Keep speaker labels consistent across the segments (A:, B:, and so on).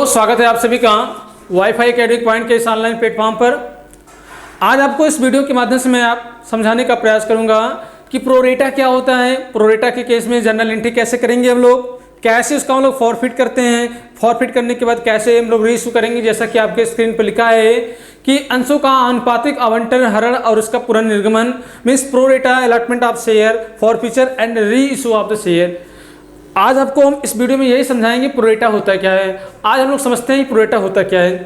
A: स्वागत है आप सभी का वाईफाई एकेडमिक पॉइंट के इस ऑनलाइन प्लेटफॉर्म पर। आज आपको इस वीडियो के माध्यम से मैं आप समझाने का प्रयास करूंगा कि प्रोरेटा क्या होता है। प्रोरेटा के केस में जनरल एंट्री कैसे करेंगे हम लोग, कैसे उसका हम लोग फॉरफिट करते हैं, फॉरफिट करने के बाद कैसे हम लोग रीइशू करेंगे। जैसा कि आपके स्क्रीन पर लिखा है कि अंशों का आनुपातिक आवंटन, हरण और उसका पुनर्निर्गमन means pro rata allotment of share, forfeiture and reissue of the share. आज आपको हम इस वीडियो में यही समझाएंगे प्रोरेटा होता क्या है। आज हम लोग समझते हैं कि प्रोरेटा होता क्या है।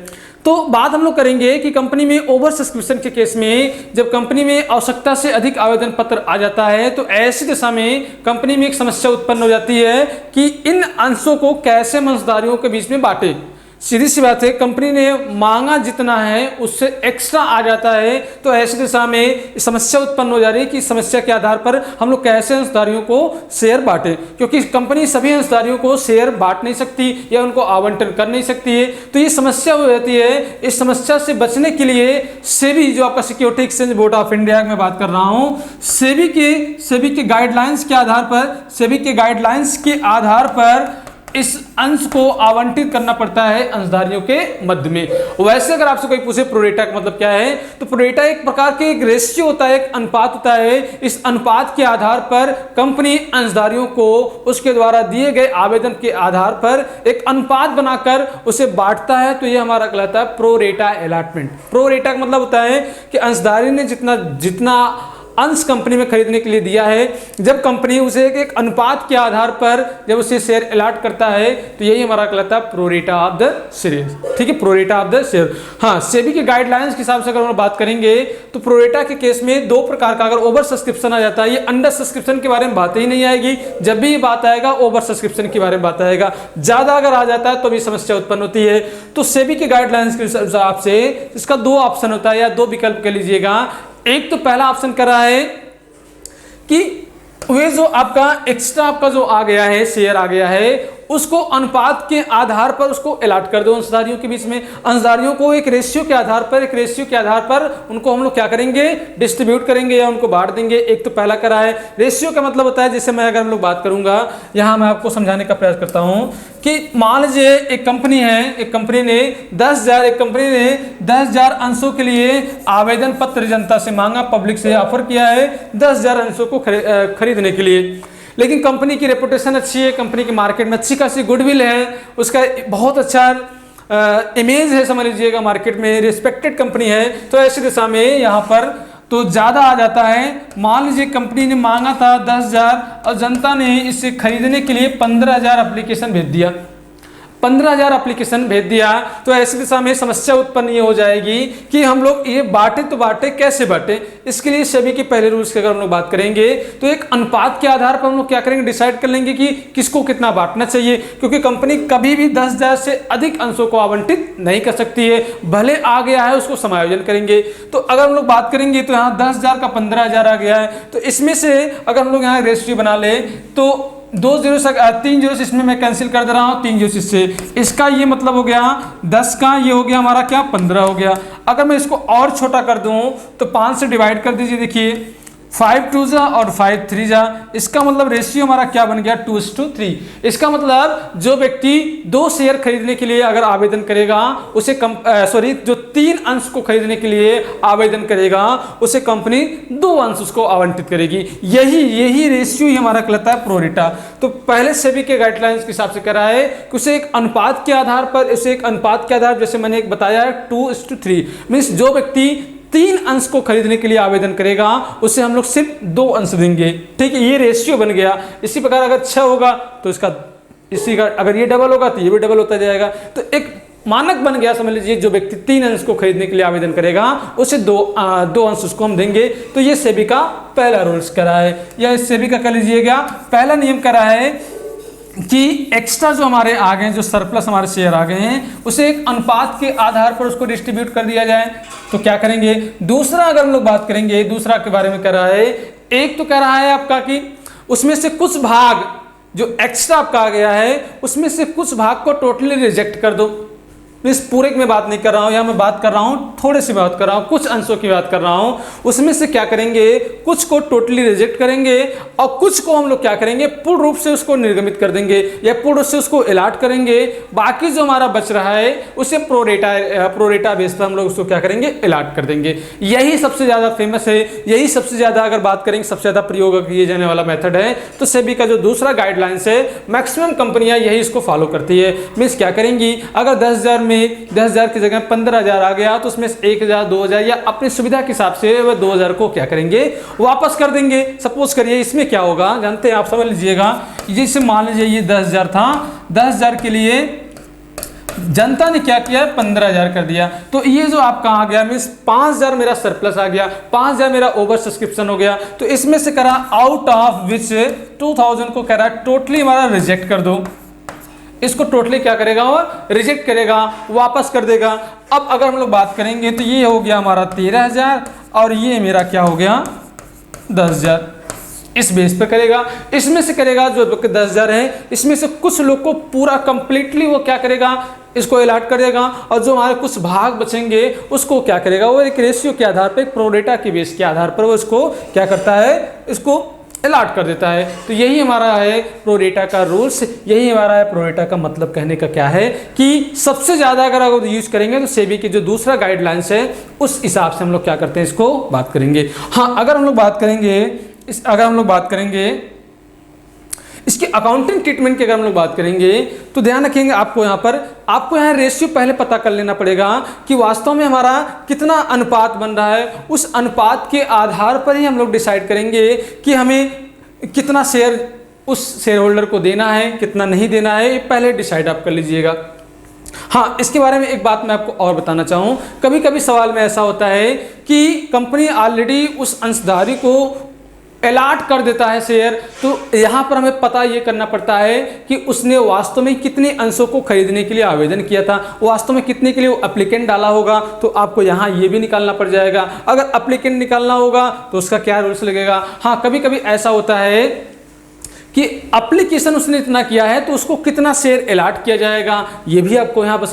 A: तो बात हम लोग करेंगे कि कंपनी में ओवर सब्सक्रिप्शन के केस में जब कंपनी में आवश्यकता से अधिक आवेदन पत्र आ जाता है तो ऐसी दशा में कंपनी में एक समस्या उत्पन्न हो जाती है कि इन अंशों को कैसे अंशधारियों के बीच में बांटे। सीधी सी बात है, कंपनी ने मांगा जितना है उससे एक्स्ट्रा आ जाता है, तो ऐसी दिशा में समस्या उत्पन्न हो जा रही है कि समस्या के आधार पर हम लोग कैसे अंशधारियों को शेयर बांटे, क्योंकि कंपनी सभी अंशधारियों को शेयर बांट नहीं सकती या उनको आवंटन कर नहीं सकती है। तो ये समस्या हो जाती है। इस समस्या से बचने के लिए सेबी, जो आपका security exchange board of India में बात कर रहा हूँ, सेबी के गाइडलाइंस के आधार पर इस अंश को आवंटित करना पड़ता है अंशधारियों के मध्य में। वैसे अगर आपसे कोई पूछे प्रोरेटा का मतलब क्या है, तो प्रोरेटा एक प्रकार के एक रेशियो होता है, एक अनुपात होता है। इस अनुपात के आधार पर कंपनी अंशधारियों को उसके द्वारा दिए गए आवेदन के आधार पर एक अनुपात बनाकर उसे बांटता है। तो ये हमारा कहलाता है प्रोरेटा अलॉटमेंट। प्रोरेटा का मतलब होता है कि अंशधारी ने जितना अंश कंपनी में खरीदने के लिए दिया है, जब कंपनी उसे एक अनुपात के आधार पर जब उसे शेयर अलॉट करता है तो यही हमारा कहलाता है प्रोरेटा ऑफ द शेयर। ठीक है, प्रोरेटा ऑफ द शेयर। हाँ, सेबी के गाइडलाइंस के हिसाब से अगर हम बात करेंगे तो प्रोरेटा के केस में दो प्रकार का, अगर ओवर सब्सक्रिप्शन आ जाता है, ये अंडर सब्सक्रिप्शन के बारे में बात ही नहीं आएगी। जब भी ये बात आएगा ओवर सब्सक्रिप्शन के बारे में बात आएगा। ज्यादा अगर आ जाता है तो भी समस्या उत्पन्न होती है। तो सेबी के गाइडलाइंस के हिसाब से इसका दो ऑप्शन होता है या दो विकल्प कह लीजिएगा। एक तो पहला ऑप्शन कर रहा है कि वे जो आपका एक्स्ट्रा आपका जो आ गया है, शेयर आ गया है, उसको अनुपात के आधार पर उसको अलॉट कर दो अंशधारियों के बीच में। अंशधारियों को एक रेशियो के आधार पर उनको हम लोग क्या करेंगे, डिस्ट्रीब्यूट करेंगे या उनको बांट देंगे। एक तो पहला करा है। रेशियो का मतलब होता है, जैसे मैं अगर हम लोग बात करूंगा, यहां मैं आपको समझाने का प्रयास करता हूं कि मान लीजिए एक कंपनी ने 10,000 अंशों के लिए आवेदन पत्र जनता से मांगा, पब्लिक से ऑफर किया है 10,000 अंशों को खरीदने के लिए। लेकिन कंपनी की रेपुटेशन अच्छी है, कंपनी की मार्केट में अच्छी खासी गुडविल है, उसका बहुत अच्छा इमेज है, समझ लीजिएगा मार्केट में रिस्पेक्टेड कंपनी है। तो ऐसी दिशा में यहाँ पर तो ज़्यादा आ जाता है। मान लीजिए कंपनी ने मांगा था 10,000 और जनता ने इसे खरीदने के लिए 15,000 एप्लीकेशन भेज दिया। 15,000 एप्लीकेशन भेज दिया तो ऐसी दिशा में समस्या उत्पन्न ये हो जाएगी कि हम लोग ये बांटे तो बांटे, कैसे बांटे। इसके लिए सेबी के पहले रूल्स की अगर हम लोग बात करेंगे तो एक अनुपात के आधार पर हम लोग क्या करेंगे, डिसाइड कर लेंगे कि किसको कितना बांटना चाहिए, क्योंकि कंपनी कभी भी 10,000 से अधिक अंशों को आवंटित नहीं कर सकती है। भले आ गया है उसको समायोजन करेंगे। तो अगर हम लोग बात करेंगे तो यहाँ 10,000 का 15,000 आ गया है, तो इसमें से अगर हम लोग यहाँ रेशियो बना ले तो 3 जीरो से इसमें मैं कैंसिल कर दे रहा हूँ, 3 जीरो से इसका ये मतलब हो गया 10 का, ये हो गया हमारा क्या 15 हो गया। अगर मैं इसको और छोटा कर दूं तो 5 से डिवाइड कर दीजिए। देखिए 5 2 जा और 5 3 जा, इसका मतलब रेशियो हमारा क्या बन गया 2:3। इसका मतलब जो व्यक्ति 2 शेयर खरीदने के लिए अगर आवेदन करेगा उसे जो 3 अंश को खरीदने के लिए आवेदन करेगा उसे कंपनी 2 अंश उसको आवंटित करेगी। यही रेशियो ही हमारा कहलाता है प्रोरेटा। तो पहले सेबी के गाइडलाइंस के हिसाब से कह रहा है कि उसे एक अनुपात के आधार, जैसे मैंने एक बताया 2:3 मीन्स जो व्यक्ति 3 अंश को खरीदने के लिए आवेदन करेगा उसे हम लोग सिर्फ 2 अंश देंगे। ठीक है, ये रेशियो बन गया। इसी प्रकार अगर 6 होगा तो इसी का अगर ये डबल होगा तो ये भी डबल होता जाएगा। तो एक मानक बन गया, समझ लीजिए जो व्यक्ति 3 अंश को खरीदने के लिए आवेदन करेगा उसे 2 अंश उसको हम देंगे। तो ये सेबी का पहला रूल्स करा है, या सेबी का कह लीजिएगा पहला नियम करा है कि एक्स्ट्रा जो हमारे आ गए, जो सरप्लस हमारे शेयर आ गए हैं, उसे एक अनुपात के आधार पर उसको डिस्ट्रीब्यूट कर दिया जाए। तो क्या करेंगे। दूसरा अगर हम लोग बात करेंगे, दूसरा के बारे में कह रहा है, एक तो कह रहा है आपका कि उसमें से कुछ भाग जो एक्स्ट्रा आपका आ गया है उसमें से कुछ भाग को टोटली रिजेक्ट कर दो। इस पूरे की मैं बात नहीं कर रहा हूँ, यहाँ मैं बात कर रहा हूँ थोड़े सी बात कर रहा हूँ, कुछ अंशों की बात कर रहा हूँ। उसमें से क्या करेंगे, कुछ को टोटली रिजेक्ट करेंगे और कुछ को हम लोग क्या करेंगे, पूर्ण रूप से उसको निर्गमित कर देंगे या पूर्ण रूप से उसको अलॉट करेंगे। बाकी जो हमारा बच रहा है उसे प्रोरेटा बेस पर हम लोग उसको क्या करेंगे, अलॉट कर देंगे। यही सबसे ज्यादा फेमस है, यही सबसे ज्यादा अगर बात करेंगे सबसे ज्यादा प्रयोग किए जाने वाला मेथड है। तो सेबी का जो दूसरा गाइडलाइंस है, मैक्सिमम कंपनियां यही इसको फॉलो करती है। मींस क्या करेंगी, अगर 10,000 में 10,000 की जगह 15,000 आ गया तो उसमें 1,000 2,000 या अपनी सुविधा के हिसाब से वह 2,000 को क्या करेंगे, वापस कर देंगे। सपोज करिए इसमें क्या होगा जानते हैं आप, समझ लीजिएगा। जैसे मान लीजिए ये 10,000 था, 10,000 के लिए जनता ने क्या किया, 15,000 कर दिया। तो ये जो आपका आ गया मीन्स 5,000 मेरा सरप्लस आ गया, 5,000 मेरा ओवर सब्सक्रिप्शन हो गया। तो इसमें से करा आउट ऑफ विच 2,000 को करा टोटली हमारा रिजेक्ट कर दो। इसको टोटली क्या करेगा, वो रिजेक्ट करेगा, वापस कर देगा। अब अगर हम लोग बात करेंगे तो ये हो गया हमारा 13,000 और ये मेरा क्या हो गया 10,000। इस बेस पे करेगा, इसमें से करेगा जो 10,000 है, इसमें से कुछ लोग को पूरा कंप्लीटली वो क्या करेगा, इसको अलॉट कर देगा और जो हमारे कुछ भाग बचेंगे उसको क्या करेगा, वो एक रेशियो के आधार पर, एक प्रोरेटा के बेस के आधार पर वो इसको क्या करता है, इसको अलॉट कर देता है। तो यही हमारा है प्रोरेटा का रूल्स, यही हमारा है प्रोरेटा का मतलब। कहने का क्या है कि सबसे ज्यादा अगर यूज करेंगे तो सेबी की जो दूसरा गाइडलाइंस है उस हिसाब से हम लोग क्या करते हैं, इसको बात करेंगे। हाँ, अगर हम लोग बात करेंगे इसके अकाउंटिंग ट्रीटमेंट की, अगर हम लोग बात करेंगे तो ध्यान रखेंगे आपको यहाँ रेशियो पहले पता कर लेना पड़ेगा कि वास्तव में हमारा कितना अनुपात बन रहा है। उस अनुपात के आधार पर ही हम लोग डिसाइड करेंगे कि हमें कितना शेयर उस शेयर होल्डर को देना है, कितना नहीं देना है, ये पहले डिसाइड आप कर लीजिएगा। हाँ, इसके बारे में एक बात मैं आपको और बताना चाहूँ। कभी कभी सवाल में ऐसा होता है कि कंपनी ऑलरेडी उस अंशधारी को अलॉट कर देता है शेयर, तो यहाँ पर हमें पता ये करना पड़ता है कि उसने वास्तव में कितने अंशों को खरीदने के लिए आवेदन किया था, वास्तव में कितने के लिए वो एप्लीकेंट डाला होगा। तो आपको यहाँ ये भी निकालना पड़ जाएगा। अगर एप्लीकेंट निकालना होगा तो उसका क्या रूल्स लगेगा। हाँ, कभी कभी ऐसा होता है कि एप्लीकेशन उसने इतना किया है तो उसको कितना शेयर अलॉट किया जाएगा, ये भी आपको यहाँ पर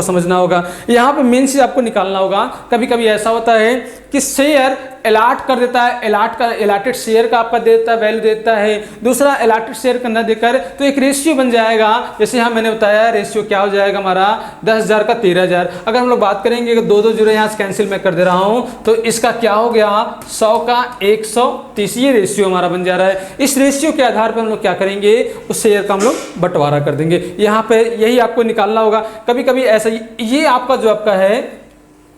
A: समझना होगा। यहाँ पे मेन चीज आपको निकालना होगा। कभी कभी ऐसा होता है कि शेयर अलॉट कर देता है, अलॉटेड शेयर का आपका देता है, वैल्यू देता है, दूसरा अलॉटेड शेयर का न देकर तो एक रेशियो बन जाएगा। जैसे यहाँ मैंने बताया रेशियो क्या हो जाएगा हमारा 10,000 का 13,000। अगर हम लोग बात करेंगे कि 2 जीरो यहाँ से कैंसिल मैं कर दे रहा हूँ तो इसका क्या हो गया 100 का 130, ये रेशियो हमारा बन जा रहा है। इस रेशियो के आधार पर हम लोग क्या करेंगे, उस शेयर का हम लोग बंटवारा कर देंगे। यहाँ पे यही आपको निकालना होगा। कभी कभी ऐसा ये आपका जो आपका है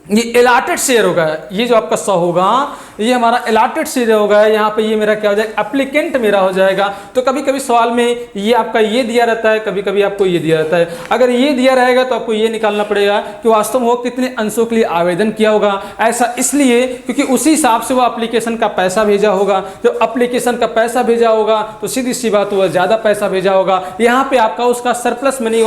A: ये अलॉटेड शेयर होगा, ये जो आपका 100 होगा ये हमारा अलॉटेड शेयर होगा। यहाँ पे ये मेरा क्या हो जाएगा, एप्लीकेंट मेरा हो जाएगा। तो कभी कभी सवाल में ये आपका ये दिया रहता है, कभी कभी आपको ये दिया रहता है। अगर ये दिया रहेगा तो आपको ये निकालना पड़ेगा कि वास्तव में वो कितने अंशों के लिए आवेदन किया होगा। ऐसा इसलिए क्योंकि उसी हिसाब से वो एप्लीकेशन का पैसा भेजा होगा। जो एप्लीकेशन का पैसा भेजा होगा तो सीधी सी बात हुआ ज़्यादा पैसा भेजा होगा। यहाँ पे आपका उसका सरप्लस मनी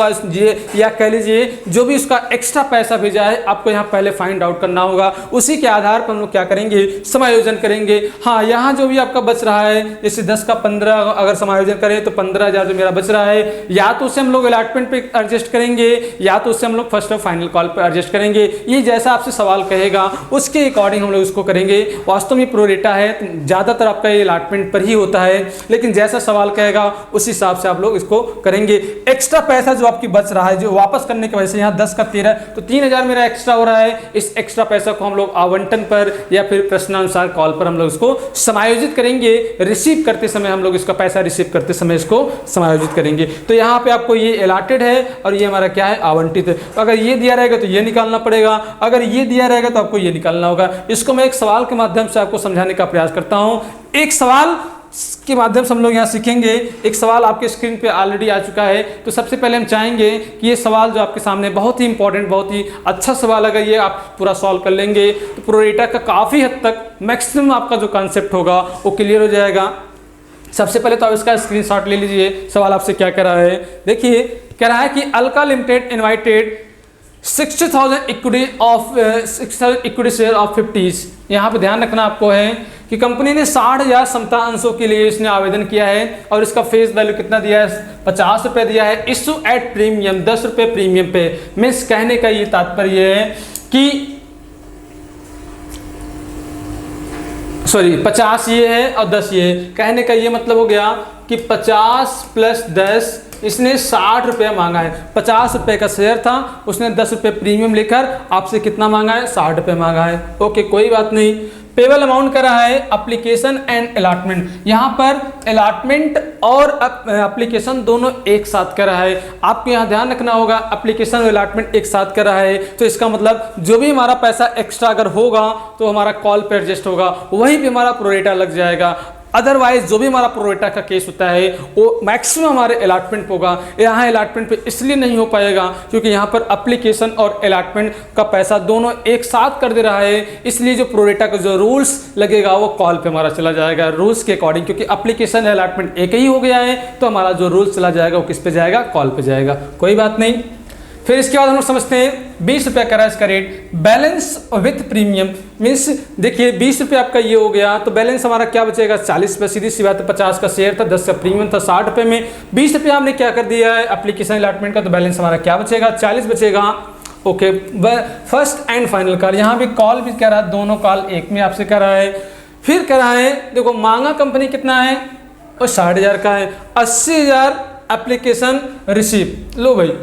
A: या कह लीजिए जो भी उसका एक्स्ट्रा पैसा भेजा है आपको यहाँ पहले फाइंड आउट करना होगा। उसी के आधार पर हम लोग क्या करेंगे, समायोजन करेंगे। हाँ, यहाँ जो भी आपका बच रहा है जैसे 10 का 15 अगर समायोजन करें तो 15,000 जो मेरा बच रहा है, या तो उसे हम लोग अलॉटमेंट पे एडजस्ट करेंगे या तो उससे हम लोग फर्स्ट और फाइनल कॉल पे एडजस्ट करेंगे। ये जैसा आपसे सवाल कहेगा उसके अकॉर्डिंग हम लोग इसको करेंगे। वास्तव में प्रोरेटा है तो ज़्यादातर आपका ये अलॉटमेंट पर ही होता है, लेकिन जैसा सवाल कहेगा उस हिसाब से आप लोग इसको करेंगे। एक्स्ट्रा पैसा जो आपकी बच रहा है जो वापस करने की वजह से यहाँ 10 का 13 तो 3,000 मेरा एक्स्ट्रा हो रहा है। इस एक्स्ट्रा पैसा को हम लोग आवंटन पर या फिर प्रश्नानुसार कॉल पर हम लोग इसको समायोजित करेंगे। रिसीव करते समय हम लोग इसका पैसा रिसीव करते समय इसको समायोजित करेंगे। तो यहाँ पे आपको ये अलॉटेड है और ये हमारा क्या है, आवंटित है। तो अगर ये दिया रहेगा तो ये निकालना पड़ेगा, अगर ये दिया रहेगा तो आपको ये निकालना होगा। इसको मैं एक सवाल के माध्यम से आपको समझाने का प्रयास करता हूँ। एक सवाल के माध्यम से हम लोग यहाँ सीखेंगे। एक सवाल आपके स्क्रीन पे ऑलरेडी आ चुका है। तो सबसे पहले हम चाहेंगे कि ये सवाल जो आपके सामने बहुत ही इंपॉर्टेंट, बहुत ही अच्छा सवाल, अगर ये आप पूरा सॉल्व कर लेंगे तो प्रोरेटा का काफ़ी हद तक मैक्सिमम आपका जो कॉन्सेप्ट होगा वो क्लियर हो जाएगा। सबसे पहले तो आप इसका स्क्रीनशॉट ले लीजिए। सवाल आपसे क्या कह रहा है, देखिए कह रहा है कि Alka limited invited 60,000 equity share of 50। यहाँ पे ध्यान रखना आपको है कि कंपनी ने 60,000 समता अंशों के लिए इसने आवेदन किया है और इसका फेस वैल्यू कितना दिया है, 50 रुपये दिया है। इशू एट प्रीमियम, 10 रुपये प्रीमियम पे। मीन्स कहने का ये तात्पर्य है कि सॉरी 50 ये है और 10 ये है। कहने का ये मतलब हो गया कि 50 + 10, इसने 60 रुपये मांगा है। 50 रुपये का शेयर था, उसने 10 रुपये प्रीमियम लेकर आपसे कितना मांगा है, 60 रुपये मांगा है। ओके, कोई बात नहीं। पेबल अमाउंट करा है एप्लीकेशन एंड अलॉटमेंट। यहाँ पर अलॉटमेंट और एप्लीकेशन दोनों एक साथ करा है। आपको यहाँ ध्यान रखना होगा, एप्लीकेशन और अलॉटमेंट एक साथ करा है तो इसका मतलब जो भी हमारा पैसा एक्स्ट्रा अगर होगा तो हमारा कॉल पे एडजस्ट होगा, वहीं पे हमारा प्रोरेटा लग जाएगा। अदरवाइज जो भी हमारा प्रोरेटा का केस होता है वो मैक्सिमम हमारे अलॉटमेंट होगा। यहाँ अलॉटमेंट पे इसलिए नहीं हो पाएगा क्योंकि यहाँ पर एप्लीकेशन और अलॉटमेंट का पैसा दोनों एक साथ कर दे रहा है, इसलिए जो प्रोरेटा का जो रूल्स लगेगा वो कॉल पे हमारा चला जाएगा रूल्स के अकॉर्डिंग। क्योंकि एप्लीकेशन अलॉटमेंट एक ही हो गया है तो हमारा जो रूल्स चला जाएगा वो किस पे जाएगा, कॉल पे जाएगा। कोई बात नहीं। फिर इसके बाद हम लोग समझते हैं 20 रुपये का इसका rate. Balance with premium means देखिए 20 रुपये आपका ये हो गया तो बैलेंस हमारा क्या बचेगा, 40 रुपये। सीधी सी बात है, 50 का शेयर था, 10 का प्रीमियम था, 60 रुपये में 20 रुपये हमने क्या कर दिया है एप्लीकेशन अलॉटमेंट का, तो बैलेंस हमारा क्या बचेगा, 40 बचेगा। Okay, first and final call, यहाँ भी कॉल भी कह रहा है, दोनों कॉल एक में आपसे कह रहा है। फिर कह रहा है देखो मांगा कंपनी कितना है, और 60,000 का है। 80,000 एप्लीकेशन रिसीव। लो भाई,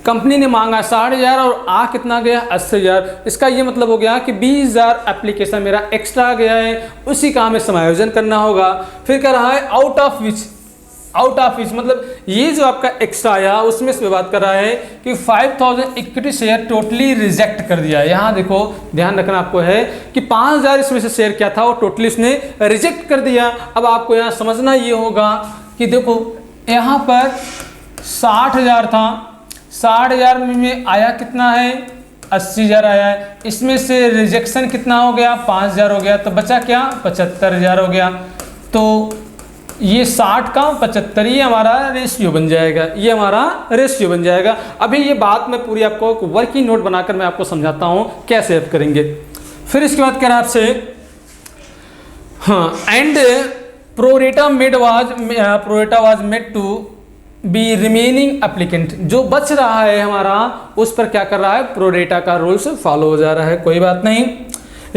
A: कंपनी ने मांगा 60,000 और आ कितना गया, 80,000। इसका ये मतलब हो गया कि 20,000 एप्लीकेशन मेरा एक्स्ट्रा आ गया है, उसी का हमें समायोजन करना होगा। फिर कह रहा है आउट ऑफ विच मतलब ये जो आपका एक्स्ट्रा आया उसमें से बात कर रहा है कि 5,000 इक्विटी शेयर टोटली रिजेक्ट कर दिया है। यहाँ देखो ध्यान रखना आपको है कि 5,000 इसमें से शेयर क्या था वो टोटली उसने रिजेक्ट कर दिया। अब आपको यहाँ समझना ये होगा कि देखो यहाँ पर 60,000 था, 60,000 में आया कितना है, 80,000 आया है। इसमें से रिजेक्शन कितना हो गया, 5,000 हो गया, तो बचा क्या, 75,000 हो गया। तो ये 60 का 75 ये हमारा रेशियो बन जाएगा, ये हमारा रेशियो बन जाएगा। अभी ये बात मैं पूरी आपको वर्किंग नोट बनाकर मैं आपको समझाता हूँ कैसे आप करेंगे। फिर इसके बाद कह रहा आपसे हाँ, and pro rata was made to be remaining applicant. जो बच रहा है हमारा उस पर क्या कर रहा है, प्रोरेटा का रूल्स फॉलो हो जा रहा है। कोई बात नहीं।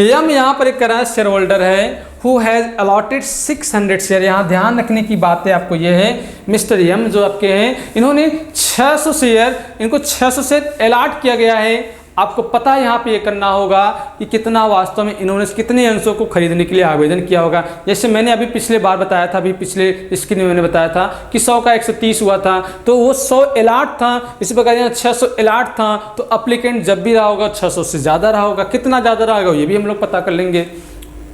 A: यम यहाँ पर एक कर रहा है शेयर होल्डर है हु हैज़ अलॉटेड 600 शेयर। यहाँ ध्यान रखने की बात है आपको ये है, मिस्टर यम जो आपके हैं इन्होंने 600 शेयर, इनको 600 शेयर अलॉट किया गया है। आपको पता है यहाँ पे ये करना होगा कि कितना वास्तव में इन्होंने कितने अंशों को खरीदने के लिए आवेदन किया होगा। जैसे मैंने अभी पिछले बार बताया था, अभी पिछले स्क्रीन में मैंने बताया था कि 100 का 130 हुआ था, तो वो 100 अलॉट था। इसी प्रकार यहाँ 600 अलॉट था, तो एप्लीकेंट जब भी रहा होगा 600 से ज़्यादा रहा होगा। कितना ज़्यादा रहा होगा ये भी हम लोग पता कर लेंगे।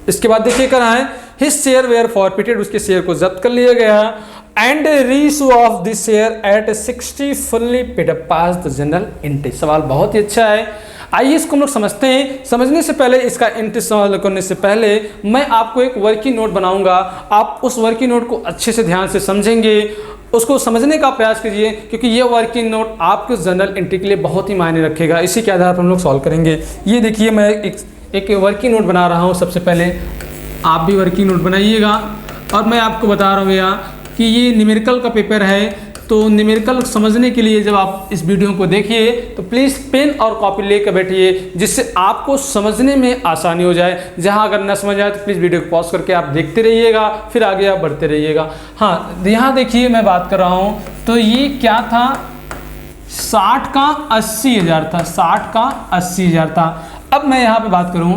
A: इसके बाद देखिए करा है हिज शेयर वेयर फॉरफिटेड, उसके शेयर को जब्त कर लिया गया। And reissue of this share eight 60 fully paid up pass the general interest. सवाल बहुत ही अच्छा है, आइए इसको हम लोग समझते हैं। समझने से पहले, इसका इंटरेस्ट सवाल करने से पहले मैं आपको एक वर्किंग नोट बनाऊंगा। आप उस वर्किंग नोट को अच्छे से ध्यान से समझेंगे, उसको समझने का प्रयास कीजिए, क्योंकि ये वर्किंग नोट आपके जनरल एंट्री के लिए बहुत ही मायने रखेगा। इसी के आधार पर हम लोग सॉल्व करेंगे। ये देखिए मैं एक वर्किंग नोट बना रहा हूँ। सबसे पहले आप भी वर्किंग नोट बनाइएगा, और मैं आपको बता रहा हूँ भैया कि ये न्यूमेरिकल का पेपर है, तो न्यूमेरिकल समझने के लिए जब आप इस वीडियो को देखिए तो प्लीज़ पेन और कॉपी लेकर बैठिए, जिससे आपको समझने में आसानी हो जाए। जहाँ अगर न समझ आए तो प्लीज़ वीडियो को पॉज करके आप देखते रहिएगा, फिर आगे आप बढ़ते रहिएगा। हाँ, यहाँ देखिए मैं बात कर रहा हूँ, तो ये क्या था, 60 का 80,000 था, 60 का 80,000 था। अब मैं यहाँ पे बात करूँ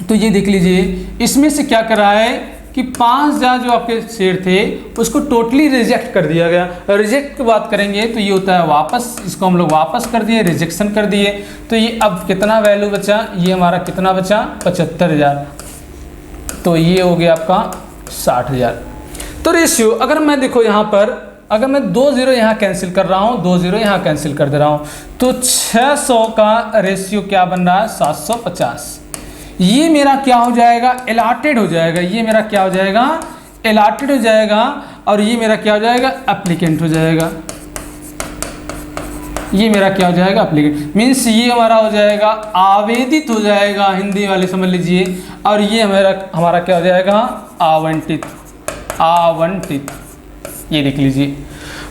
A: तो ये देख लीजिए, इसमें से क्या कर रहा है कि 5,000 जो आपके शेयर थे उसको टोटली रिजेक्ट कर दिया गया। रिजेक्ट की बात करेंगे तो ये होता है वापस, इसको हम लोग वापस कर दिए, रिजेक्शन कर दिए। तो ये अब कितना वैल्यू बचा, ये हमारा कितना बचा, 75,000। तो ये हो गया आपका 60,000। तो रेशियो अगर मैं देखो यहाँ पर, अगर मैं 2 0 यहाँ कैंसिल कर रहा हूँ, 2 0 यहाँ कैंसिल कर दे रहा हूँ, तो 600 का रेशियो क्या बन रहा है, 750। ये मेरा क्या हो जाएगा, अलॉटेड हो जाएगा। ये मेरा क्या हो जाएगा, अलॉटेड हो जाएगा, और ये मेरा क्या हो जाएगा, एप्लीकेंट हो जाएगा। ये मेरा क्या हो जाएगा, एप्लीकेंट, मीन्स ये हमारा हो जाएगा आवेदित हो जाएगा, हिंदी वाले समझ लीजिए, और ये हमारा क्या हो जाएगा, आवंटित, आवंटित, ये देख लीजिए।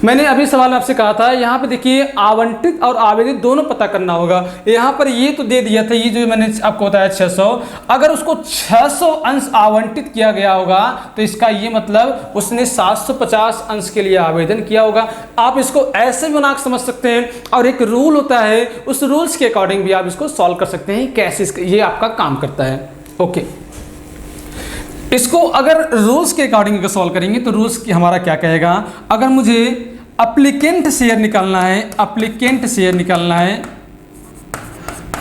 A: मैंने अभी सवाल आपसे कहा था, यहाँ पे देखिए आवंटित और आवेदित दोनों पता करना होगा। यहाँ पर ये तो दे दिया था, ये जो मैंने आपको बताया 600, अगर उसको 600 अंश आवंटित किया गया होगा तो इसका ये मतलब उसने 750 अंश के लिए आवेदन किया होगा। आप इसको ऐसे भी बना समझ सकते हैं, और एक रूल होता है, उस रूल्स के अकॉर्डिंग भी आप इसको सॉल्व कर सकते हैं, कैसे ये आपका काम करता है। ओके, इसको अगर रूल्स के अकॉर्डिंग सॉल्व करेंगे तो रूल्स हमारा क्या कहेगा, अगर मुझे एप्लीकेंट शेयर निकालना है, एप्लीकेंट शेयर निकालना है,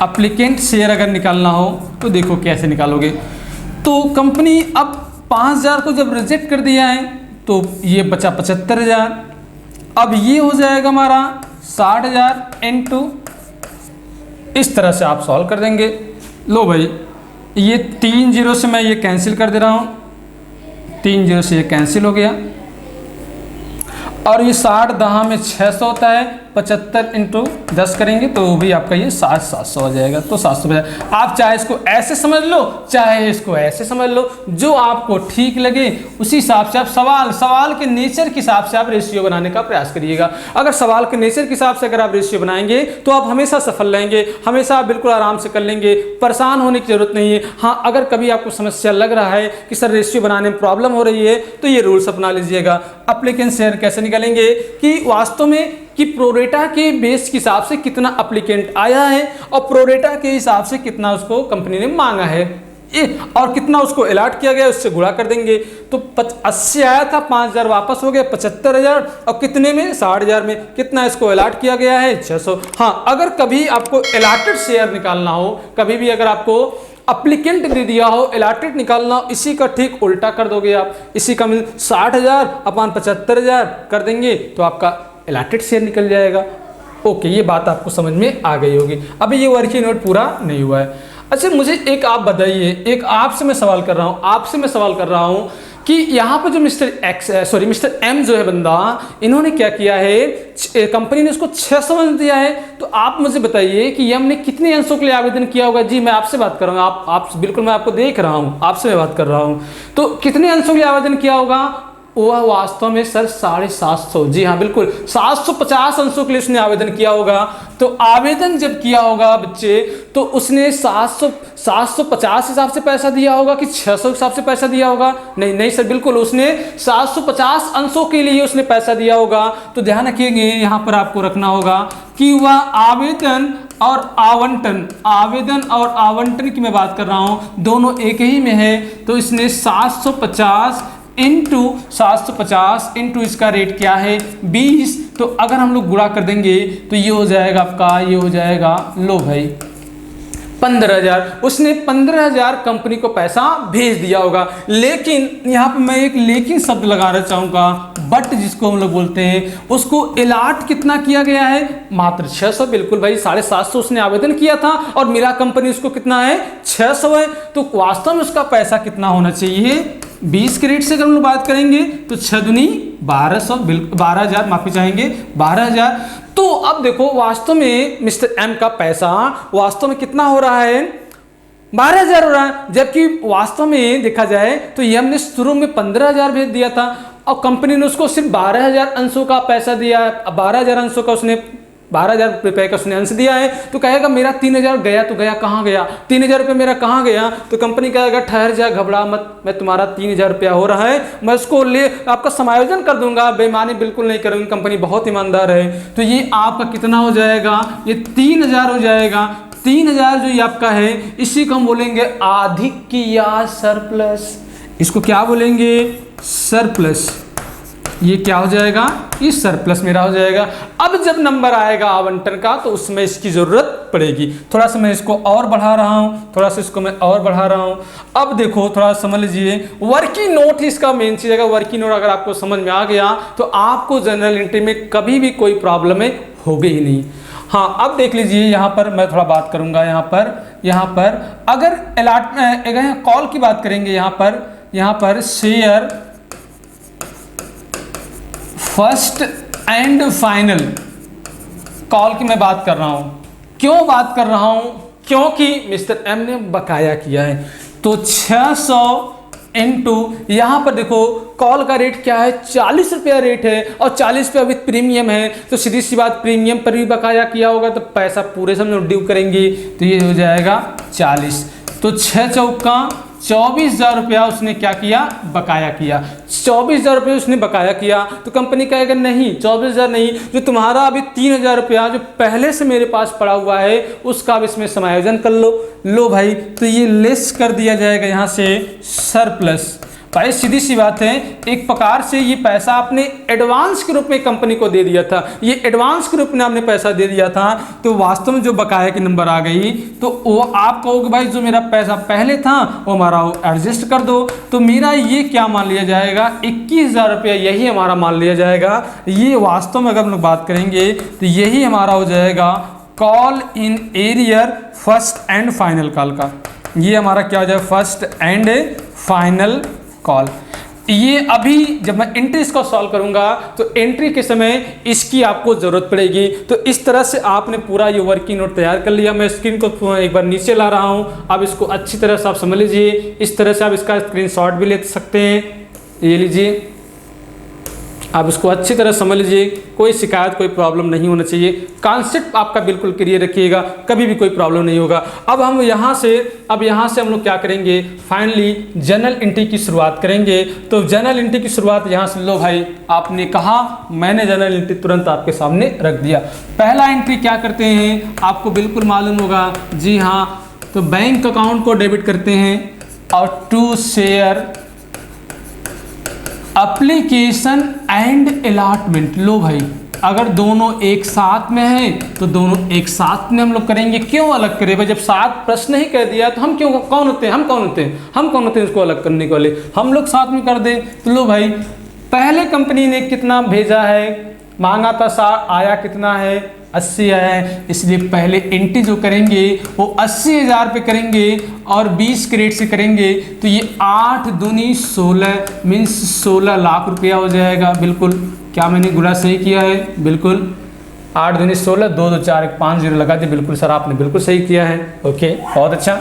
A: एप्लीकेंट शेयर अगर निकालना हो तो देखो कैसे निकालोगे। तो कंपनी अब 5000 को जब रिजेक्ट कर दिया है तो ये बचा 75,000, अब ये हो जाएगा हमारा 60,000 इनटू, इस तरह से आप सॉल्व कर देंगे। लो भाई, ये 3 0 से मैं ये कैंसिल कर दे रहा हूँ, 3 0 से ये कैंसिल हो गया, और ये 60 10 में 600 होता है, 75 इंटू 10 करेंगे तो भी आपका ये 700 हो जाएगा। तो 700, आप चाहे इसको ऐसे समझ लो चाहे इसको ऐसे समझ लो, जो आपको ठीक लगे उसी हिसाब से आप सवाल के नेचर के हिसाब से आप रेशियो बनाने का प्रयास करिएगा। अगर सवाल के नेचर के हिसाब से अगर आप रेशियो बनाएंगे तो आप हमेशा सफल रहेंगे, हमेशा आप बिल्कुल आराम से कर लेंगे, परेशान होने की जरूरत नहीं है। हाँ, अगर कभी आपको समस्या लग रहा है कि सर रेशियो बनाने में प्रॉब्लम हो रही है तो ये रूल्स अपना लीजिएगा। एप्लीकेंट शेयर कैसे निकालेंगे कि वास्तव में कि प्रोरेटा के बेस के हिसाब से कितना एप्लीकेंट आया है और प्रोरेटा के हिसाब से कितना उसको कंपनी ने मांगा है, और कितना उसको अलॉट किया गया उससे गुणा कर देंगे। तो 80 आया था, 5000 वापस हो गया, 75,000, और कितने में 60,000 में कितना इसको अलॉट किया गया है, 600। हाँ, अगर कभी आपको अलॉटेड शेयर निकालना हो, कभी भी अगर आपको एप्लीकेंट दे दिया हो, अलॉटेड निकालना हो, इसी का ठीक उल्टा कर दोगे आप, इसी का 60,000 अपन 75,000 कर देंगे तो आपका अलॉटेड शेयर निकल जाएगा। ओके, ये बात आपको समझ में आ गई होगी। अभी ये वर्किंग नोट पूरा नहीं हुआ है। अच्छा, मुझे एक आप बताइए, एक आपसे मैं सवाल कर रहा हूँ कि यहाँ पर जो मिस्टर एम जो है बंदा, इन्होंने क्या किया है, कंपनी ने उसको 600 अंश दिया है, तो आप मुझे बताइए कि एम ने कितने अंशों के लिए आवेदन किया होगा। जी मैं आपसे बात कर रहा हूँ, आप बिल्कुल, मैं आपको देख रहा हूँ, आपसे मैं बात कर रहा हूँ, तो कितने अंशों के लिए आवेदन किया होगा। वह वास्तव में सर 750, जी हाँ बिल्कुल 750 अंशों के लिए उसने आवेदन किया होगा। तो आवेदन जब किया होगा बच्चे, तो उसने 750 हिसाब से पैसा दिया होगा कि 600 हिसाब से पैसा दिया होगा। नहीं सर, बिल्कुल उसने 750 अंशों के लिए उसने पैसा दिया होगा। तो ध्यान रखिएगा, यहाँ पर आपको रखना होगा कि वह आवेदन और आवंटन की मैं बात कर रहा हूँ, दोनों एक ही में है। तो इसने 750 इंटू 750 इंटू इसका रेट क्या है 20, तो अगर हम लोग गुणा कर देंगे तो ये हो जाएगा आपका, ये हो जाएगा, लो भाई 15,000। उसने 15,000 कंपनी को पैसा भेज दिया होगा। लेकिन यहाँ पे मैं एक लेकिन शब्द लगाना चाहूँगा, बट जिसको हम लोग बोलते हैं, उसको अलॉट कितना किया गया है, मात्र 600। बिल्कुल भाई, 750 उसने आवेदन किया था और मेरा कंपनी उसको कितना है, 600 है। तो वास्तव में उसका पैसा कितना होना चाहिए, 20 के रेट से अगर हम लोग बात करेंगे तो 6 दूनी 1200, 12,000 माफी चाहेंगे 12,000। तो अब देखो वास्तव में मिस्टर एम का पैसा वास्तव में कितना हो रहा है, 12,000 हो रहा है। जबकि वास्तव में देखा जाए तो एम ने शुरू में 15,000 भेज दिया था और कंपनी ने उसको सिर्फ 12,000 अंशों का पैसा दिया। 12,000 अंशों का उसने 12,000 रुपये का उसने अंश दिया है। तो कहेगा मेरा 3,000 गया, तो गया कहाँ गया, 3,000 रुपये मेरा कहाँ गया। तो कंपनी कहेगा ठहर जा, घबरा मत, मैं तुम्हारा 3,000 रुपया हो रहा है, मैं उसको ले आपका समायोजन कर दूंगा, बेईमानी बिल्कुल नहीं करूँगी, कंपनी बहुत ईमानदार है। तो ये आपका कितना हो जाएगा, ये 3,000 हो जाएगा। 3,000 जो ये आपका है, इसी को हम बोलेंगे आधिक्य या सरप्लस। इसको क्या बोलेंगे, सरप्लस। ये क्या हो जाएगा, ये सरप्लस मेरा हो जाएगा। अब जब नंबर आएगा आवंटन का तो उसमें इसकी जरूरत पड़ेगी। थोड़ा सा मैं इसको और बढ़ा रहा हूँ, थोड़ा सा इसको मैं और बढ़ा रहा हूँ। अब देखो थोड़ा समझ लीजिए, वर्किंग नोट इसका मेन चीज है। वर्किंग नोट अगर आपको समझ में आ गया तो आपको जनरल एंट्री में कभी भी कोई प्रॉब्लम होगी ही नहीं। हाँ, अब देख लीजिए, यहाँ पर मैं थोड़ा बात करूंगा। यहाँ पर अगर कॉल की बात करेंगे, यहाँ पर share first and final call की मैं बात कर रहा हूँ। क्यों बात कर रहा हूँ? क्योंकि मिस्टर एम ने बकाया किया है। तो 600 इंटू यहाँ पर देखो कॉल का रेट क्या है, 40 रुपया रेट है और 40 रुपया विद प्रीमियम है। तो सीधी सी बात, प्रीमियम पर भी बकाया किया होगा तो पैसा पूरे समझो ड्यू करेंगे तो ये हो जाएगा 40। तो 6 चौका 24,000 रुपया उसने क्या किया, बकाया किया। 24,000 रुपये उसने बकाया किया तो कंपनी कहेगा नहीं 24,000 नहीं, जो तुम्हारा अभी 3,000 रुपया जो पहले से मेरे पास पड़ा हुआ है उसका अब इसमें समायोजन कर लो। लो भाई, तो ये लेस कर दिया जाएगा यहाँ से सरप्लस। भाई सीधी सी बात है, एक प्रकार से ये पैसा आपने एडवांस के रूप में कंपनी को दे दिया था, ये एडवांस के रूप में आपने पैसा दे दिया था। तो वास्तव में जो बकाया की नंबर आ गई तो वो आप कहोगे भाई जो मेरा पैसा पहले था वो हमारा एडजस्ट कर दो। तो मेरा ये क्या मान लिया जाएगा, 21,000 रुपया यही हमारा मान लिया जाएगा। ये वास्तव में अगर हम लोग बात करेंगे तो यही हमारा हो जाएगा call in arrear first and final call का। ये हमारा क्या हो जाएगा, फर्स्ट एंड फाइनल कॉल। ये अभी जब मैं एंट्री इसको सॉल्व करूंगा तो एंट्री के समय इसकी आपको जरूरत पड़ेगी। तो इस तरह से आपने पूरा ये वर्किंग नोट तैयार कर लिया। मैं स्क्रीन को एक बार नीचे ला रहा हूं, अब इसको अच्छी तरह से आप समझ लीजिए। इस तरह से आप इसका स्क्रीनशॉट भी ले सकते हैं, ये लीजिए, आप इसको अच्छी तरह समझ लीजिए। कोई शिकायत कोई प्रॉब्लम नहीं होना चाहिए, कॉन्सेप्ट आपका बिल्कुल क्लियर रखिएगा, कभी भी कोई प्रॉब्लम नहीं होगा। अब यहाँ से हम लोग क्या करेंगे, फाइनली जनरल एंट्री की शुरुआत करेंगे। तो जनरल एंट्री की शुरुआत यहाँ से, लो भाई आपने कहा, मैंने जनरल एंट्री तुरंत आपके सामने रख दिया। पहला एंट्री क्या करते हैं आपको बिल्कुल मालूम होगा, जी हाँ, तो बैंक अकाउंट को डेबिट करते हैं और to share application and allotment. लो भाई, अगर दोनों एक साथ में है तो दोनों एक साथ में हम लोग करेंगे। क्यों अलग करें भाई, जब साथ प्रश्न ही कह दिया तो हम क्यों, कौन होते हैं, हम कौन होते हैं इसको अलग करने के वाले, हम लोग साथ में कर दे। तो लो भाई, पहले कंपनी ने कितना भेजा है, मांगा था आया कितना है, 80 आया है। इसलिए पहले एंट्री जो करेंगे वो 80,000 पे करेंगे और 20 क्रेडिट से करेंगे। तो ये 8 दूनी 16 मीन्स 16 लाख रुपया हो जाएगा। बिल्कुल, क्या मैंने गुणा सही किया है, बिल्कुल 8 दूनी 16, 2 2 4 1 5 0 लगा दिए। बिल्कुल सर आपने बिल्कुल सही किया है, ओके बहुत अच्छा।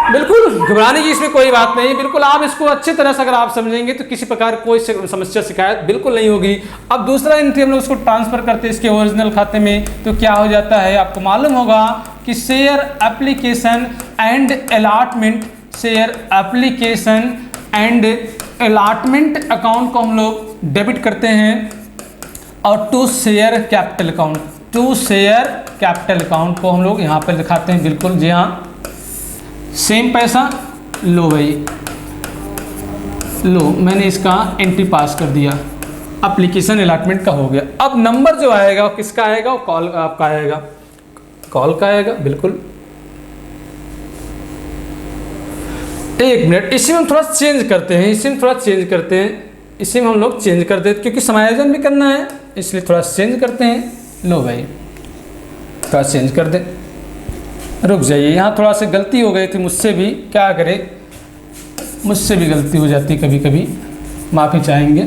A: बिल्कुल घबराने की इसमें कोई बात नहीं, बिल्कुल आप इसको अच्छी तरह से अगर आप समझेंगे तो किसी प्रकार कोई समस्या शिकायत बिल्कुल नहीं होगी। अब दूसरा एंट्री हम लोग उसको ट्रांसफर करते हैं इसके ओरिजिनल खाते में। तो क्या हो जाता है आपको मालूम होगा कि share application and allotment, share application and allotment account को हम लोग डेबिट करते हैं और to share capital account, to share capital account को हम लोग यहाँ पर दिखाते हैं। बिल्कुल जी हाँ, सेम पैसा। लो भाई, लो मैंने इसका एंट्री पास कर दिया, एप्लीकेशन अलॉटमेंट का हो गया। अब नंबर जो आएगा वो किसका आएगा, वो कॉल आपका आएगा, कॉल का आएगा। बिल्कुल एक मिनट, इसी में हम थोड़ा चेंज करते हैं, इसी में हम लोग चेंज करते हैं क्योंकि समायोजन भी करना है, इसलिए थोड़ा चेंज करते हैं। लो भाई थोड़ा चेंज कर दें, रुक जाइए, यहाँ थोड़ा सा गलती हो गई थी मुझसे भी, क्या करें, मुझसे भी गलती हो जाती कभी कभी, माफ़ी चाहेंगे।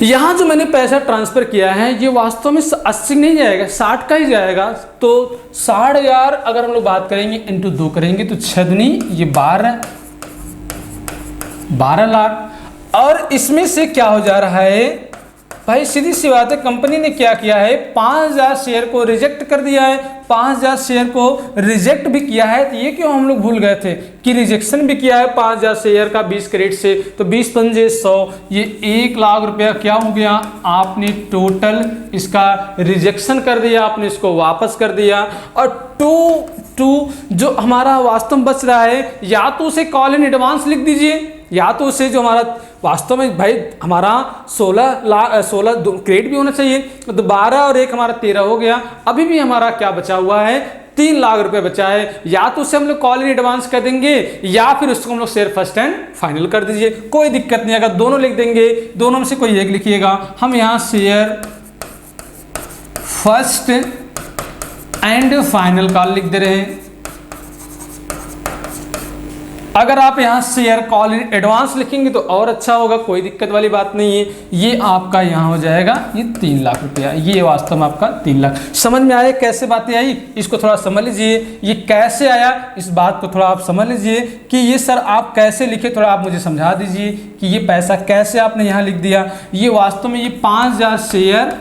A: यहाँ जो मैंने पैसा ट्रांसफ़र किया है ये वास्तव में 80 नहीं जाएगा, 60 का ही जाएगा। तो 60,000 अगर हम लोग बात करेंगे इंटू 2 करेंगे तो 6 दूनी ये 12 लाख। और इसमें से क्या हो जा रहा है भाई, सीधी सी बात है, कंपनी ने क्या किया है, 5,000 शेयर को रिजेक्ट कर दिया है, 5,000 शेयर को रिजेक्ट भी किया है। तो ये क्यों हम लोग भूल गए थे कि रिजेक्शन भी किया है 5,000 शेयर का 20 क्रेडिट से। तो 20 पंजे 100, ये 1 लाख रुपया क्या हो गया, आपने टोटल इसका रिजेक्शन कर दिया, आपने इसको वापस कर दिया। और टू जो हमारा वास्तव में बच रहा है, या तो उसे कॉल इन एडवांस लिख दीजिए, या तो उसे जो हमारा वास्तव में भाई हमारा 16 क्रेडिट भी होना चाहिए। तो 12 और 1 हमारा 13 हो गया। अभी भी हमारा क्या बचा हुआ है, 3 लाख रुपए बचा है। या तो उसे हम लोग कॉल इन एडवांस कर देंगे या फिर उसको हम लोग शेयर फर्स्ट एंड फाइनल कर दीजिए, कोई दिक्कत नहीं। अगर दोनों लिख देंगे, दोनों में से कोई एक लिखिएगा। हम यहाँ share first and final call लिख दे रहे हैं। अगर आप यहाँ शेयर कॉल इन एडवांस लिखेंगे तो और अच्छा होगा, कोई दिक्कत वाली बात नहीं है। ये आपका यहाँ हो जाएगा ये 3 लाख रुपया, ये वास्तव में आपका 3 लाख। समझ में आया कैसे बातें आई, इसको थोड़ा समझ लीजिए। ये कैसे आया इस बात को थोड़ा आप समझ लीजिए कि ये सर आप कैसे लिखे, थोड़ा आप मुझे समझा दीजिए कि ये पैसा कैसे आपने यहाँ लिख दिया। ये वास्तव में ये 5000 शेयर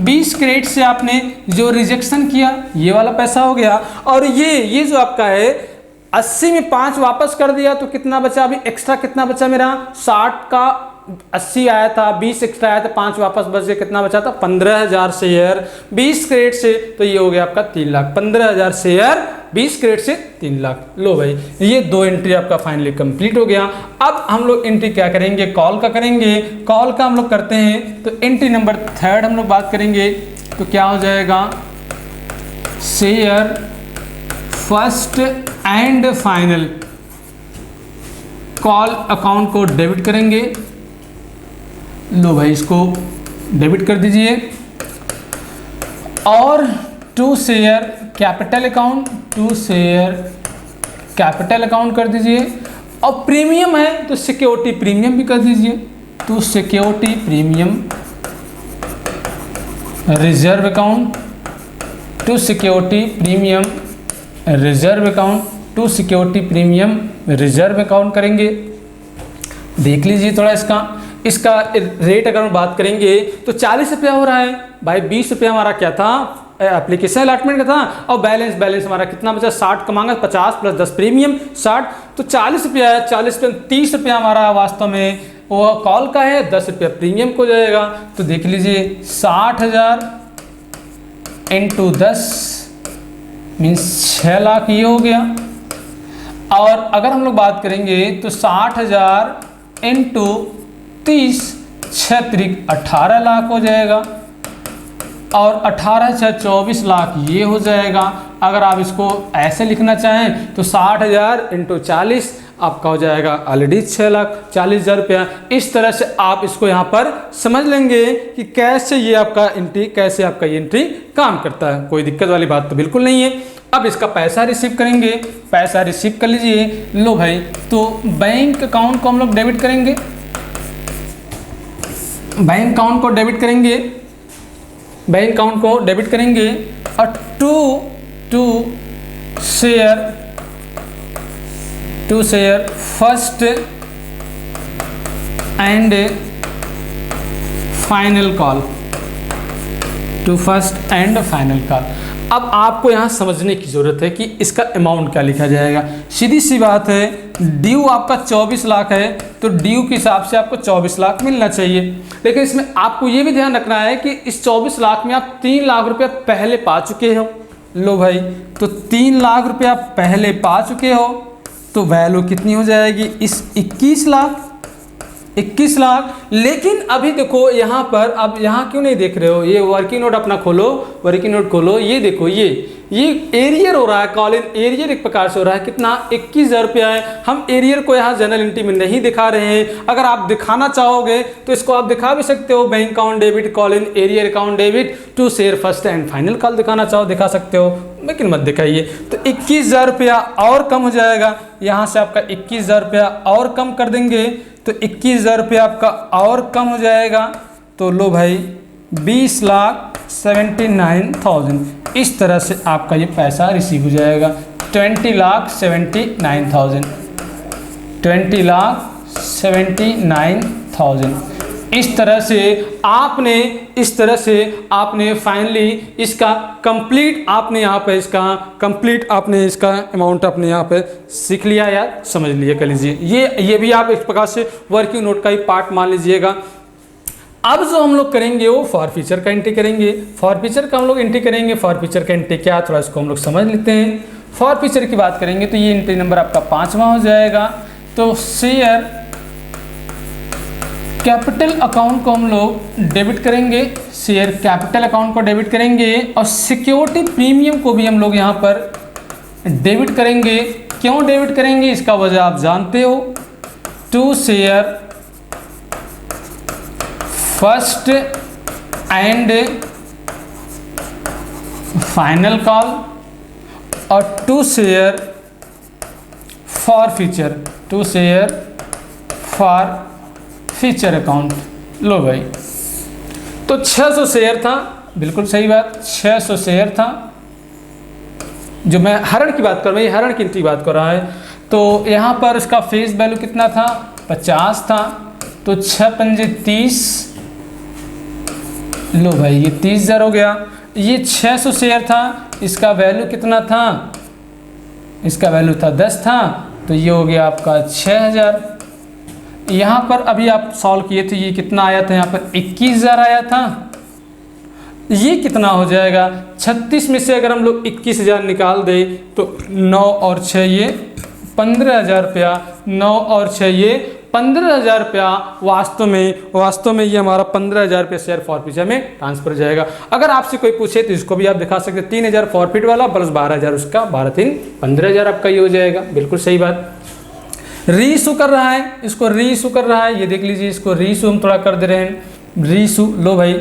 A: 20 क्रेडिट से आपने जो रिजेक्शन किया ये वाला पैसा हो गया। और ये जो आपका है 80 में 5 वापस कर दिया तो कितना बचा, अभी एक्स्ट्रा कितना बचा मेरा, 60 का 80 आया था, 20 एक्स्ट्रा आया था, 5 वापस बच गया, कितना बचा था 15000 शेयर 20 क्रेडिट से, तो ये हो गया आपका 3 लाख। 15000 शेयर 20 क्रेडिट से 3 लाख। लो भाई ये 2 एंट्री आपका फाइनली कंप्लीट हो गया। अब हम लोग एंट्री क्या करेंगे, कॉल का करेंगे। कॉल का हम लोग करते हैं तो एंट्री नंबर 3 हम लोग बात करेंगे तो क्या हो जाएगा, share first and final call account को डेबिट करेंगे। लो भाई इसको डेबिट कर दीजिए। और to share capital account, to share capital account कर दीजिए। और प्रीमियम है तो सिक्योरिटी प्रीमियम भी कर दीजिए, तो security premium reserve account, to security premium reserve account, to security premium reserve account करेंगे। देख लीजिए थोड़ा इसका रेट अगर हम बात करेंगे तो 40 रुपया हो रहा है भाई। 20 रुपया हमारा क्या था, एप्लीकेशन अलॉटमेंट का था, और बैलेंस हमारा कितना बचा, 60 का मांगा, 50 प्लस 10 प्रीमियम 60, तो 40 रुपया है। 40 रुपया 30 रुपया हमारा वास्तव में वो कॉल का है, 10 रुपया प्रीमियम को जाएगा। तो देख लीजिए 60,000 इंटू 10 मीन्स 6 लाख ये हो गया। और अगर हम लोग बात करेंगे तो 60,000 इंटू 30 6 त्रिक 18 लाख हो जाएगा। और 18 6 24 लाख ये हो जाएगा। अगर आप इसको ऐसे लिखना चाहें तो 60,000 इंटू 40 आपका हो जाएगा ऑलरेडी 6,40,000 रुपया। इस तरह से आप इसको यहाँ पर समझ लेंगे कि कैसे ये आपका एंट्री, कैसे आपका ये एंट्री काम करता है। कोई दिक्कत वाली बात तो बिल्कुल नहीं है। अब इसका पैसा रिसीव करेंगे, पैसा रिसीव कर लीजिए। लो भाई तो बैंक अकाउंट को हम लोग डेबिट करेंगे, बैंक अकाउंट को डेबिट करेंगे, बैंक अकाउंट को डेबिट करेंगे। और to share first and final call, to first and final call. अब आपको यहाँ समझने की ज़रूरत है कि इसका अमाउंट क्या लिखा जाएगा। सीधी सी बात है, ड्यू आपका 24 लाख है तो ड्यू के हिसाब से आपको 24 लाख मिलना चाहिए। लेकिन इसमें आपको ये भी ध्यान रखना है कि इस 24 लाख में आप 3 लाख रुपया पहले पा चुके हो। लो भाई तो 3 लाख रुपया पहले पा चुके हो तो वैल्यू कितनी हो जाएगी, इस 21 लाख। लेकिन अभी देखो यहाँ पर, अब यहाँ क्यों नहीं देख रहे हो, ये वर्किंग नोट अपना खोलो, वर्किंग नोट खोलो, ये देखो ये एरियर हो रहा है, कॉल इन एरियर एक प्रकार से हो रहा है। कितना 21,000 रुपया है। हम एरियर को यहाँ जनरल एंट्री में नहीं दिखा रहे हैं। अगर आप दिखाना चाहोगे तो इसको आप दिखा भी सकते हो, bank account debit, call in arrear account debit, to share first and final call दिखाना चाहो दिखा सकते हो, लेकिन मत दिखाइए। तो 21,000 रुपया और कम हो जाएगा। यहाँ से आपका 21,000 रुपया और कम कर देंगे तो 21,000 रुपया आपका और कम हो जाएगा। तो लो भाई 20,79,000 इस तरह से आपका ये पैसा रिसीव हो जाएगा। 20,79,000 20,79,000 इस तरह से आपने फाइनली इसका कंप्लीट आपने यहाँ पे इसका अमाउंट आपने यहाँ पे सीख लिया या समझ लिया कर लीजिए। ये भी आप इस प्रकार से वर्किंग नोट का ही पार्ट मान लीजिएगा। अब जो हम लोग करेंगे वो फॉर फ्यूचर का एंट्री करेंगे। फॉर फ्यूचर का हम लोग एंट्री करेंगे। फॉर फ्यूचर का एंट्री क्या है थोड़ा इसको हम लोग समझ लेते हैं। फॉर फ्यूचर की बात करेंगे तो ये एंट्री नंबर आपका 5वां हो जाएगा। तो शेयर कैपिटल अकाउंट को हम लोग डेबिट करेंगे, शेयर कैपिटल अकाउंट को डेबिट करेंगे और सिक्योरिटी प्रीमियम को भी हम लोग यहाँ पर डेबिट करेंगे। क्यों डेबिट करेंगे इसका वजह आप जानते हो। To share first and final call और to share forfeiture, to share forfeiture account. लो भाई, तो 600 शेयर था, बिल्कुल सही बात, 600 शेयर था। जो मैं हरण की बात कर रहा हूँ, ये हरण गिनती की बात कर रहा है। तो यहाँ पर इसका फेस वैल्यू कितना था, 50 था। तो 6 पंजे 30, लो भाई ये 30,000 हो गया। ये 600 शेयर था, इसका वैल्यू कितना था, इसका वैल्यू था 10 था, तो ये हो गया आपका 6000। यहाँ पर अभी आप सॉल्व किए थे, ये कितना आया था, यहाँ पर 21,000 आया था। ये कितना हो जाएगा, 36 में से अगर हम लोग 21,000 निकाल दें तो 9 और 6 ये 15,000 रुपया, 9 और 6 ये 15,000 रुपया। वास्तव में ये हमारा 15,000 रुपया शेयर फॉरफीचर में ट्रांसफर हो जाएगा। अगर आपसे कोई पूछे तो इसको भी आप दिखा सकते हैं, 3,000 फॉरफिट वाला प्लस 12,000 उसका, 12 3 15,000 आपका ये हो जाएगा। बिल्कुल सही बात। री इशू कर रहा है, इसको री इशू कर रहा है, ये देख लीजिए, इसको री इशू हम थोड़ा कर दे रहे हैं, री इशू। लो भाई,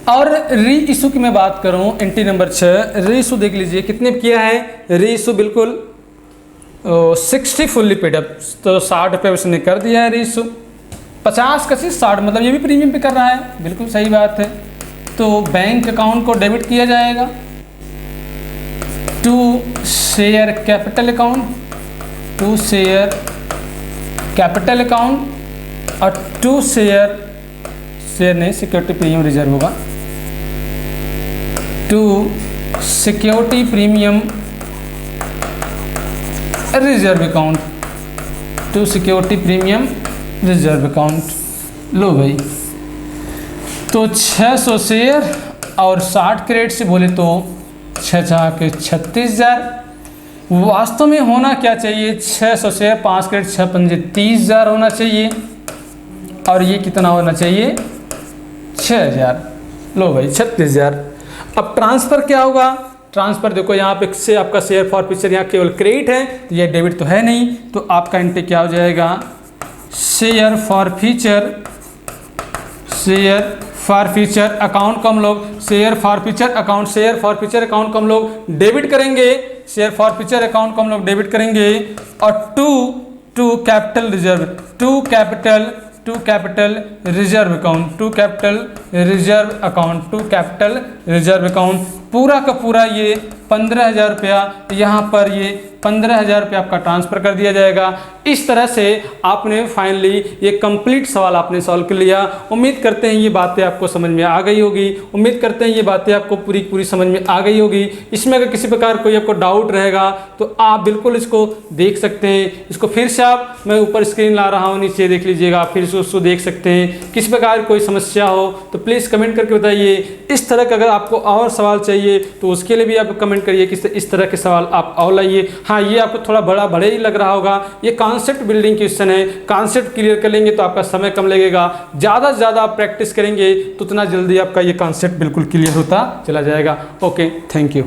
A: और री इशू की मैं बात करूं, एंट्री नंबर 6, री इशू देख लीजिए कितने किया है, री इशू बिल्कुल 60 फुल्ली पेड अप, तो 60 रुपये उसने कर दिया है री इशू। 50 का 60, मतलब ये भी प्रीमियम पे कर रहा है, बिल्कुल सही बात है। तो बैंक अकाउंट को डेबिट किया जाएगा, to share capital account, to share capital account, और टू शेयर नहीं, सिक्योरिटी प्रीमियम रिजर्व होगा, to security premium reserve account, to security premium reserve account. लो भाई, तो 600 शेयर और 60 क्रेडिट से बोले तो 6 के 36,000। वास्तव में होना क्या चाहिए, 600 शेयर 5 क्रेडिट 6 पंजे 30,000 होना चाहिए, और ये कितना होना चाहिए, 6,000। लो भाई 36,000। अब ट्रांसफ़र क्या होगा, ट्रांसफ़र देखो यहाँ पे से आपका शेयर फॉर फ्यूचर यहाँ केवल क्रेडिट है, तो ये डेबिट तो है नहीं, तो आपका एंट्री क्या हो जाएगा, share for future, share forfeiture account को हम लोग share forfeiture account, share forfeiture account को हम लोग डेबिट करेंगे, शेयर फॉर फ्यूचर अकाउंट को हम लोग डेबिट करेंगे, और to capital reserve, to capital reserve account, to capital reserve account, to capital reserve account, पूरा का पूरा ये 15,000 रुपया, यहाँ पर ये 15,000 रुपया आपका ट्रांसफ़र कर दिया जाएगा। इस तरह से आपने फाइनली ये कंप्लीट सवाल आपने सॉल्व कर लिया। उम्मीद करते हैं ये बातें आपको समझ में आ गई होगी, उम्मीद करते हैं ये बातें आपको पूरी समझ में आ गई होगी। इसमें अगर किसी प्रकार कोई आपको डाउट रहेगा तो आप बिल्कुल इसको देख सकते हैं। इसको फिर से आप, मैं ऊपर स्क्रीन ला रहा हूँ, नीचे देख लीजिएगा, फिर से उसको देख सकते हैं। किसी प्रकार कोई समस्या हो तो प्लीज़ कमेंट करके बताइए। इस तरह का अगर आपको और सवाल चाहिए तो उसके लिए भी आप कमेंट करिए कि इस तरह के सवाल आप और लाइए। हाँ, ये आपको थोड़ा बड़े ही लग रहा होगा, ये कॉन्सेप्ट बिल्डिंग क्वेश्चन है, कॉन्सेप्ट क्लियर कर लेंगे तो आपका समय कम लगेगा। ज़्यादा से ज़्यादा आप प्रैक्टिस करेंगे तो उतना जल्दी आपका ये कॉन्सेप्ट बिल्कुल क्लियर होता चला जाएगा। Okay, thank you.